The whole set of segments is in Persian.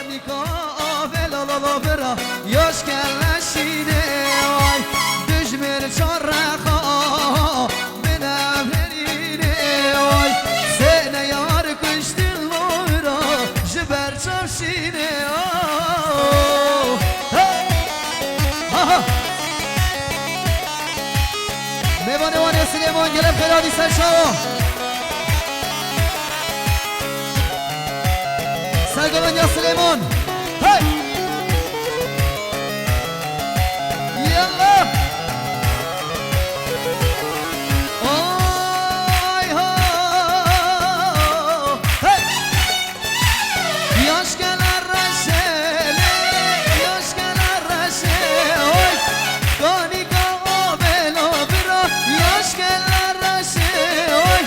Konika vela la la vera Yosh kellashine Ay Dijmir çarraha Benaverine Ay Sene yar kıştın lora Jiber çavşine Mevane vane Süleyman gelip helali serşava Sergomen ya Süleyman Hey Yallah Ay ho Hey Yaş gelir reşele Yaş gelir reşele Oy Kanika abela bira Yaş gelir reşele Oy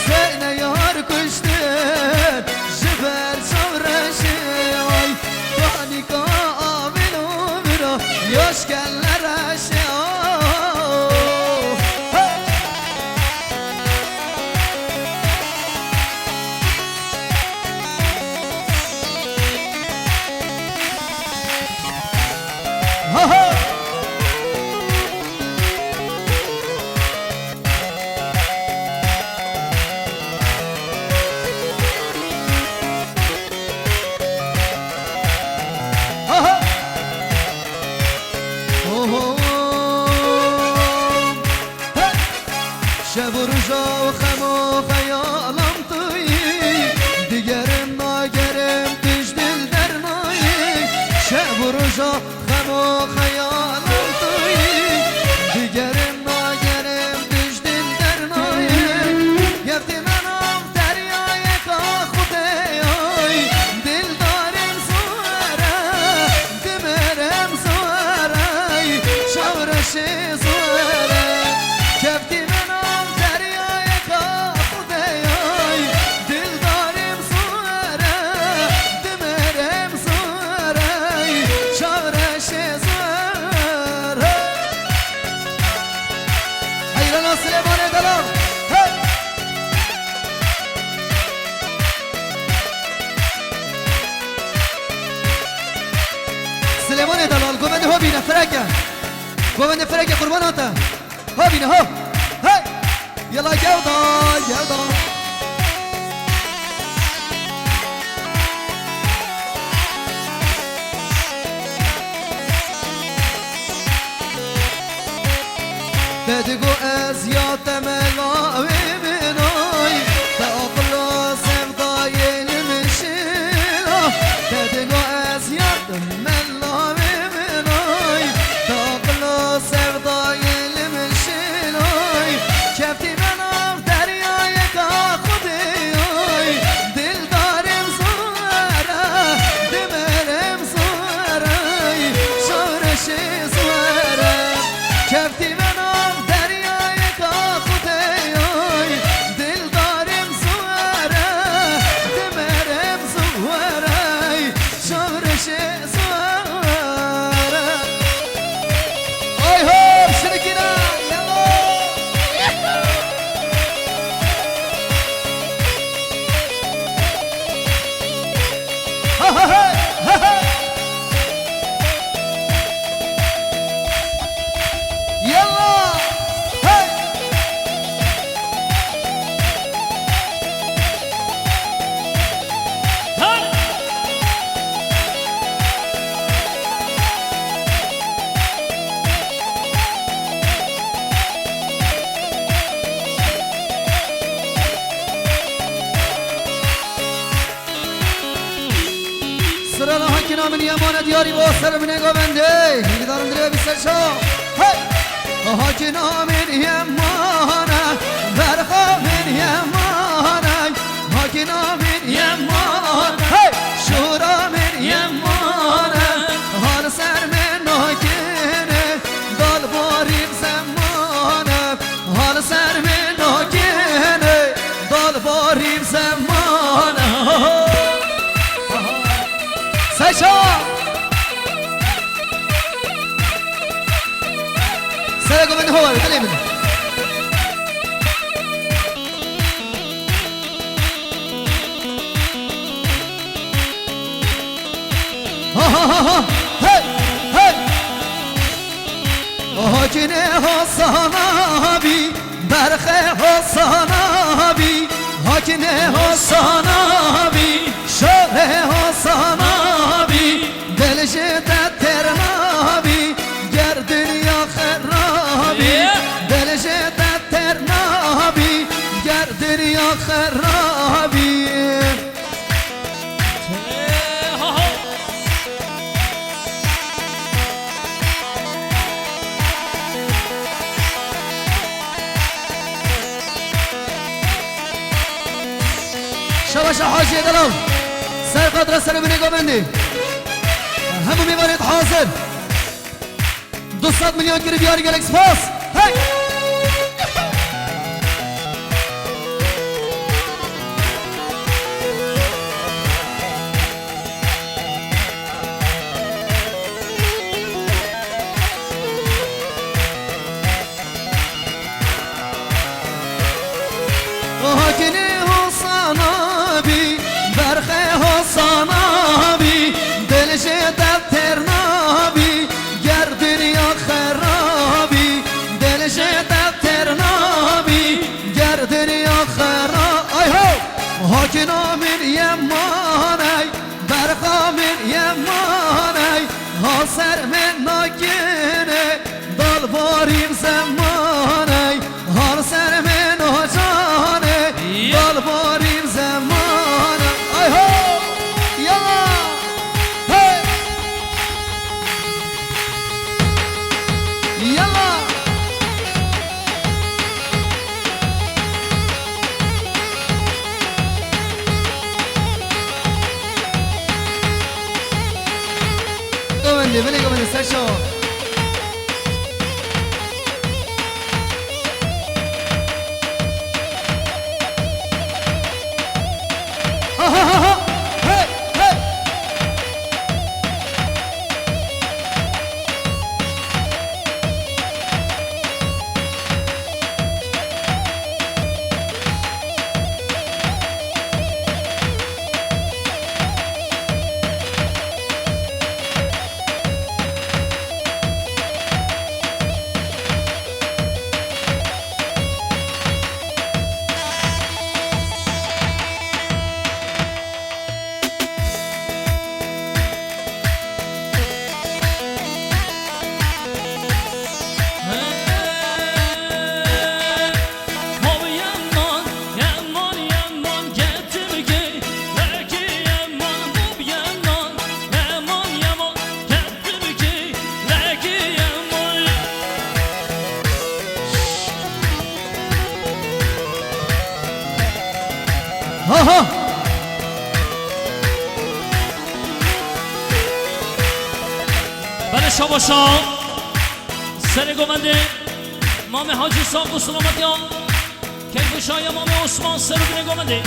Sene yar kuştur Jiber çavreşe Oy Kanika abela bira Yaş gelir reşele Ha ha شب و روزا و خم و خیالم تویی دیگرم ناگرم پیش دل در نایی شب و روزا خم و خیالم تویی دیگرم ناگرم پیش دل در نایی گفتی منم دریای که خودی دل دارم سواره دمرم سواره شورش سواره گفتی Süleyman Edalam Hey Süleyman Edalal Govende ho bine freke Govende freke kurban ata Ho bine ho Hey Yalla gevda gevda Dedigo ez yatem elaviminay Teaqla sevda yelmişina Dedigo ez yatem elaviminay Teaqla sevda yelmişinay Kefti benav deryaya ka khudiyay Dildarim suara Dimerim suaray Şavreşi suara Kefti Sıralı hakina min yamana diyari bu sarı mine govende Gidarım dire bir serşo Hey Hakina min yamana Verha min yamana Hakina min yamana Hey Şura min yamana Har ser min hakine Dal barim zemana Har ser min hakine Dal barim zemana Saşa Sera govende ho var kalemin ها ها ها ها هی هی آجنه حسانابی برخه حسانابی آجنه حسانابی شاه حسانابی دلش ترنابی گردن یا خرابی دلش ترنابی گردن یا خرابی شباش حاجی دلال سر قدر سر بنگاه بندی همو میبارید حاضر 200 میلیون گیری بیاری گلکس پاس هی آهاکنی حسانابی برخه حسانابی دلش دفتر نابی گردن یا خرابی دلش دفتر نابی گردن یا خراب آی هو حاکنا من یمانی برخا من یمانی ها سر من ناگینه دال باریم زمانی ها سر من آجانه دال باریم زمانه آی هو یلا هی یلا گوندی بلی گوندی سر شو ها ها ها ها هی هی ها ها بله شاباشا سر گونده مام حاجی صاحب و سلامتی ها کیفشای مام عثمان سر بینه گونده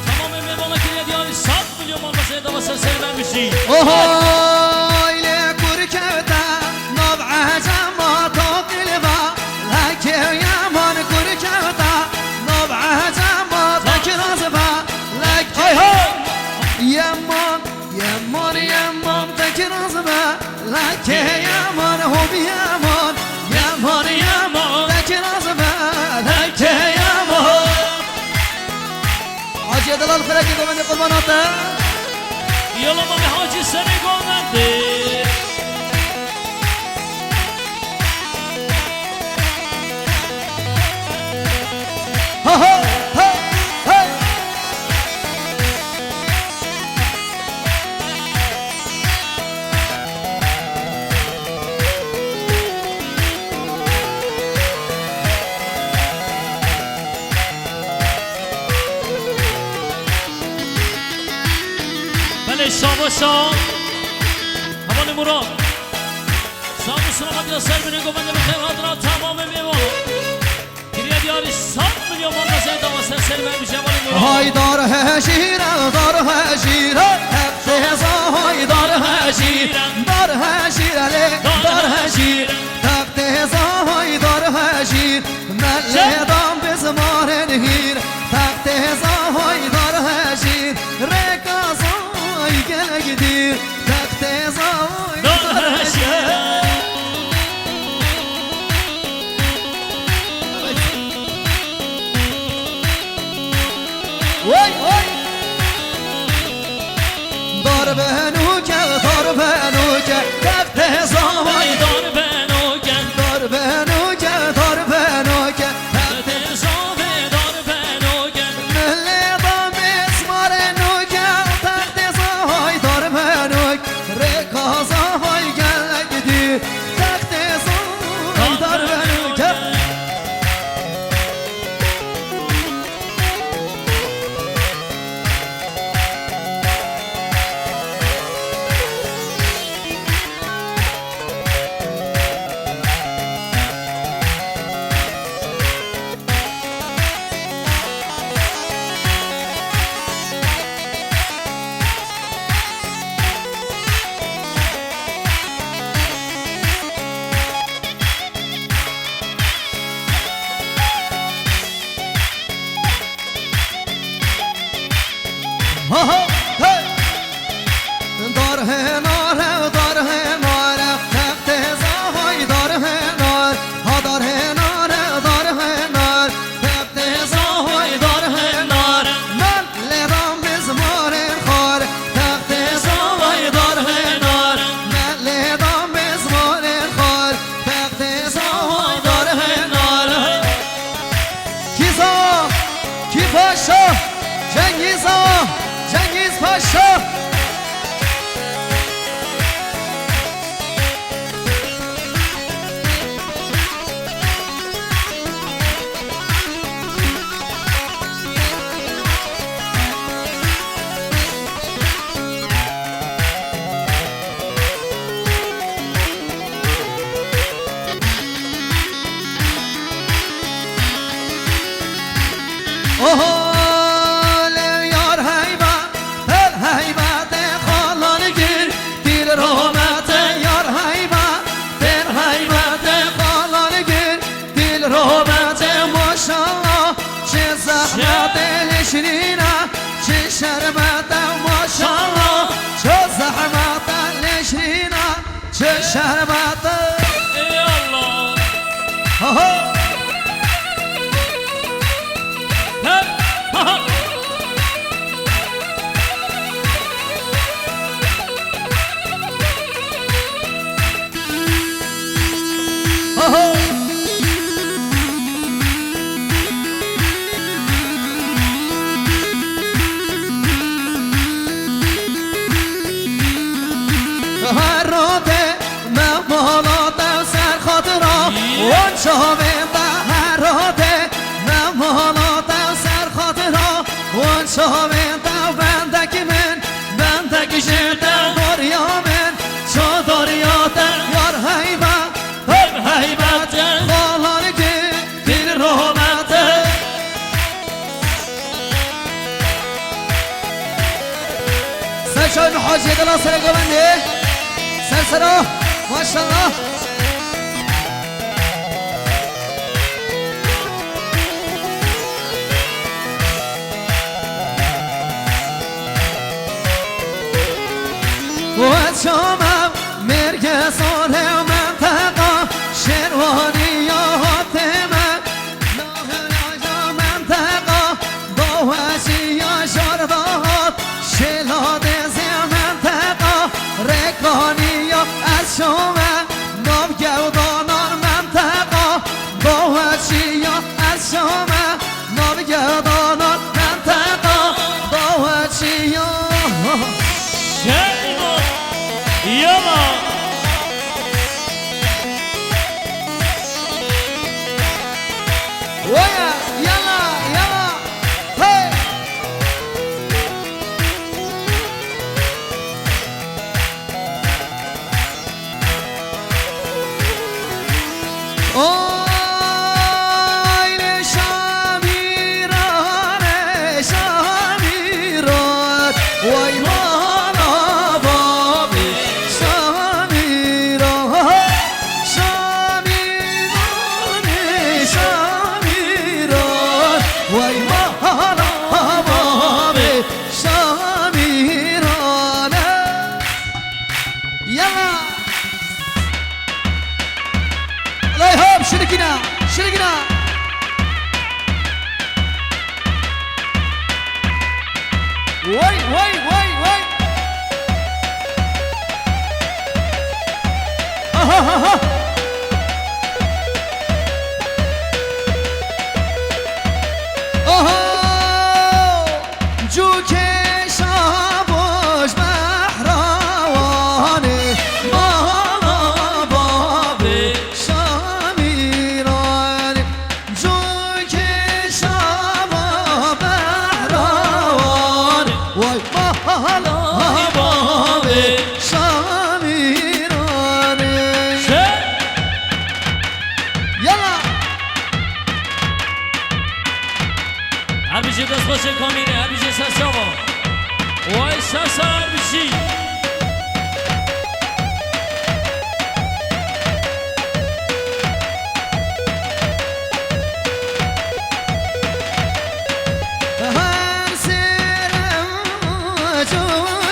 تمام میوانه که دیاری 100 میلیون مان بسه دو سر من میشی اوهایل کرکتا ناب عجما تو قلبا لکه یمان کرکتا ناب عجما تو کرازبا لکه یمان یمان یمان تو کرازبا لکه یمان هوبی یمان یمان یمان تو کرازبا لکه یمان حاجی دلال فرقی دومنی قرباناته یالا مام حاجی سر گونده ها ها ها ها بله شاباشا حوال مراد صاحب سلامتی ها سر بینه گونده بخیر حاضرات تمام میوانه که دیاری 100 میلیون مان بسه دو سر من میشه حوال مراد های دار هشیر دار هشیر تقت های دار هشیر دار هشیر علی دار هشیر تقت های دار هشیر مل دام بزمار نهیر تقت های دار هشیر رکاز های گل گدیر تقت دار بنوکه دار بنوکه تخت زاوای دار بنوکن دار بنوکه دار بنوکه تخت زاوه دار بنوکن ملی دام اسمار نوکه تخت زاوای دار بنوک رکازا های گلک دی تخت زاوای دار بنوکه دار هنار دار هنار تخت زاهای دار هنار ها دار هنار دار هنار تخت زاهای دار هنار من لیدم بزمار خار تخت زاهای دار هنار من لیدم بزمار خار تخت زاهای دار هنار کیزا کی پاشا cengiza Cengiz Paşa Oho شرينا شربت ما شاء الله شو زحمت لشرينا شربت يا الله اون شامه بهراته نمالات سر خاطرها اون شامه دو بندک من بندک شده دریا من چو دریاته یار حیبت خالان که دل رحمته سرشای حاجی دلا سر گونده سرسرا ماشاءالله وشامم مرگ ساله منطقه شروانی یا حاتمه ناهلاجا منطقه باوشی یا شردهات شلاد زی منطقه رکانی یا از شامه نامگودانان منطقه باوشی یا از شامه نامگودانان منطقه باوشی یا يلا ويا يلا يلا هي اوي شاميران شاميران وي مانا بابي شاميران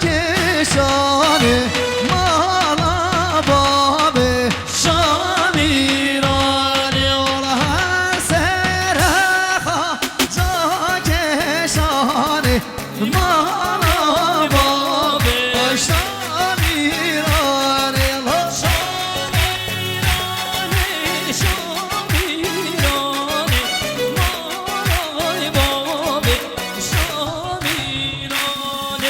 کشانه مالا بابه شامیرانه اولا هر سرخا جا کشانه مالا بابه شامیرانه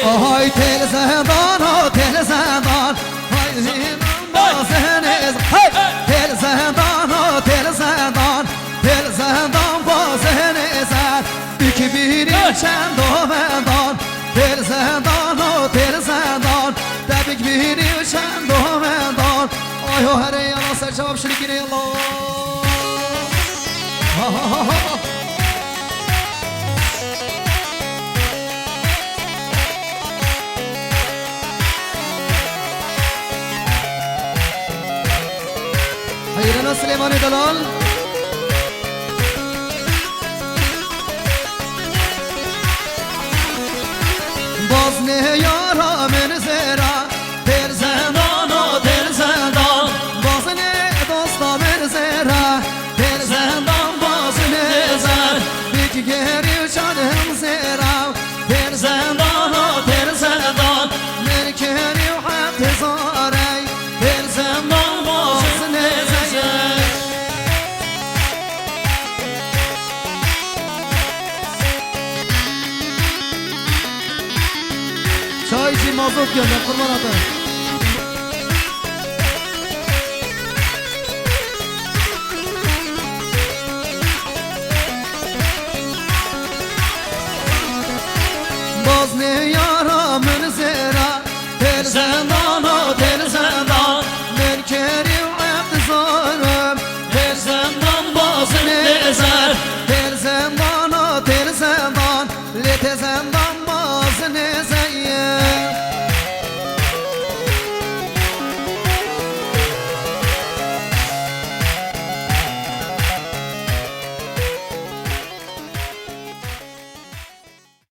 آهای تل زندان ها تل زندان های زندان بازنز تل زندان ها تل زندان تل زندان بازنزد یکی بیریم چند دومندان تل زندان ها تل زندان دبیک بیریم چند دومندان آی ها هره یالا سر جواب شریکینه یالا حیرنا سلیمانی دلال باز نه یارا من زیرا دل زندان و دل زندان باز نه دوستا من زیرا دل زندان باز نه زن بیکی گری و چانم زیرا دل زندان و دل زندان من کری و حق زاری دل زندان باز نه زن چای چی مازوت گردن قربان آتا باز نه